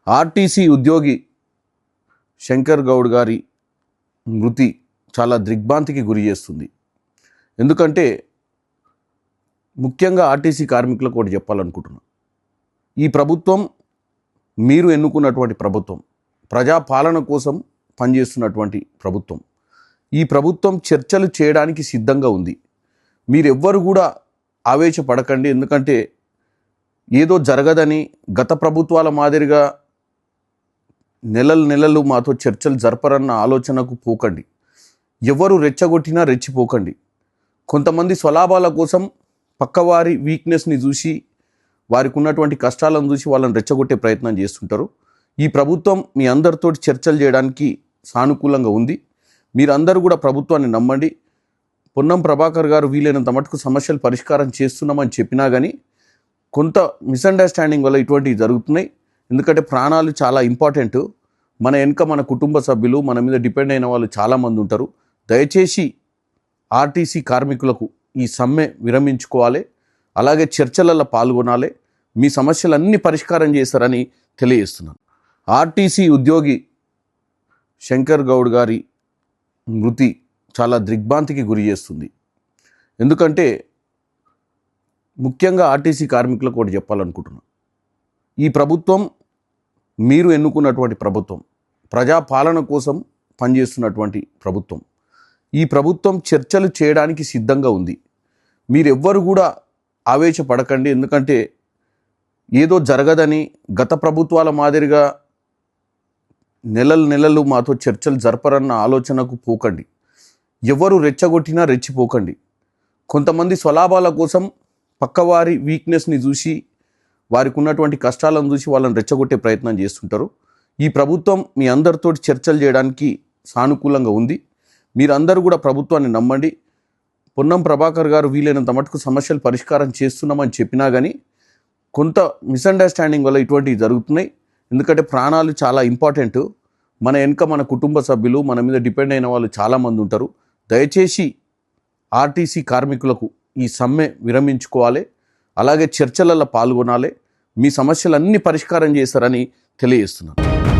RTC ఉద్యోగి శంకర్ గౌడ్ గారి మృతి చాలా దిగ్భ్రాంతికి గురి చేస్తుంది. ఎందుకంటే ముఖ్యంగా ఆర్టీసీ కార్మికులకు ఒకటి చెప్పాలనుకుంటున్నాను. ఈ ప్రభుత్వం మీరు ఎన్నుకున్నటువంటి ప్రభుత్వం, ప్రజాపాలన కోసం పనిచేస్తున్నటువంటి ప్రభుత్వం. ఈ ప్రభుత్వం చర్చలు చేయడానికి సిద్ధంగా ఉంది. మీరెవ్వరు కూడా ఆవేశపడకండి. ఎందుకంటే ఏదో జరగదని గత ప్రభుత్వాల మాదిరిగా నెలలు మాతో చర్చలు జరపరన్న ఆలోచనకు పోకండి. ఎవరు రెచ్చగొట్టినా రెచ్చిపోకండి. కొంతమంది స్వలాభాల కోసం పక్కవారి వీక్నెస్ని చూసి, వారికి ఉన్నటువంటి కష్టాలను చూసి వాళ్ళని రెచ్చగొట్టే ప్రయత్నం చేస్తుంటారు. ఈ ప్రభుత్వం మీ అందరితో చర్చలు చేయడానికి సానుకూలంగా ఉంది. మీరందరూ కూడా ప్రభుత్వాన్ని నమ్మండి. పొన్నం ప్రభాకర్ గారు వీలైనంత మటుకు సమస్యలు పరిష్కారం చేస్తున్నామని చెప్పినా కానీ కొంత మిస్అండర్స్టాండింగ్ వల్ల ఇటువంటివి జరుగుతున్నాయి. ఎందుకంటే ప్రాణాలు చాలా ఇంపార్టెంట్. మన వెనుక మన కుటుంబ సభ్యులు, మన మీద డిపెండ్ అయిన వాళ్ళు చాలామంది ఉంటారు. దయచేసి ఆర్టీసీ కార్మికులకు ఈ సమ్మె విరమించుకోవాలి, అలాగే చర్చలలో పాల్గొనాలి. మీ సమస్యలన్నీ పరిష్కారం చేస్తారని తెలియజేస్తున్నాను. ఆర్టీసీ ఉద్యోగి శంకర్ గౌడ్ గారి మృతి చాలా దిగ్భ్రాంతికి గురి చేస్తుంది. ఎందుకంటే ముఖ్యంగా ఆర్టీసీ కార్మికులకు ఒకటి చెప్పాలనుకుంటున్నాను. ఈ ప్రభుత్వం మీరు ఎన్నుకున్నటువంటి ప్రభుత్వం, ప్రజాపాలన కోసం పనిచేస్తున్నటువంటి ప్రభుత్వం. ఈ ప్రభుత్వం చర్చలు చేయడానికి సిద్ధంగా ఉంది. మీరెవ్వరు కూడా ఆవేశపడకండి. ఎందుకంటే ఏదో జరగదని గత ప్రభుత్వాల మాదిరిగా నెలలు మాతో చర్చలు జరపరన్న ఆలోచనకు పోకండి. ఎవరు రెచ్చగొట్టినా రెచ్చిపోకండి. కొంతమంది స్వలాభాల కోసం పక్కవారి వీక్నెస్ని చూసి, వారికి ఉన్నటువంటి కష్టాలను చూసి వాళ్ళని రెచ్చగొట్టే ప్రయత్నం చేస్తుంటారు. ఈ ప్రభుత్వం మీ అందరితో చర్చలు చేయడానికి సానుకూలంగా ఉంది. మీరందరూ కూడా ప్రభుత్వాన్ని నమ్మండి. పొన్నం ప్రభాకర్ గారు వీలైనంత మటుకు సమస్యలు పరిష్కారం చేస్తున్నామని చెప్పినా కానీ కొంత మిస్అండర్స్టాండింగ్ వల్ల ఇటువంటివి జరుగుతున్నాయి. ఎందుకంటే ప్రాణాలు చాలా ఇంపార్టెంట్. మన వెనుక మన కుటుంబ సభ్యులు, మన మీద డిపెండ్ అయిన వాళ్ళు చాలామంది ఉంటారు. దయచేసి ఆర్టీసీ కార్మికులకు ఈ సమ్మె విరమించుకోవాలి, అలాగే చర్చలలో పాల్గొనాలి. మీ సమస్యలన్నీ పరిష్కారం చేస్తారని తెలియజేస్తున్నాను.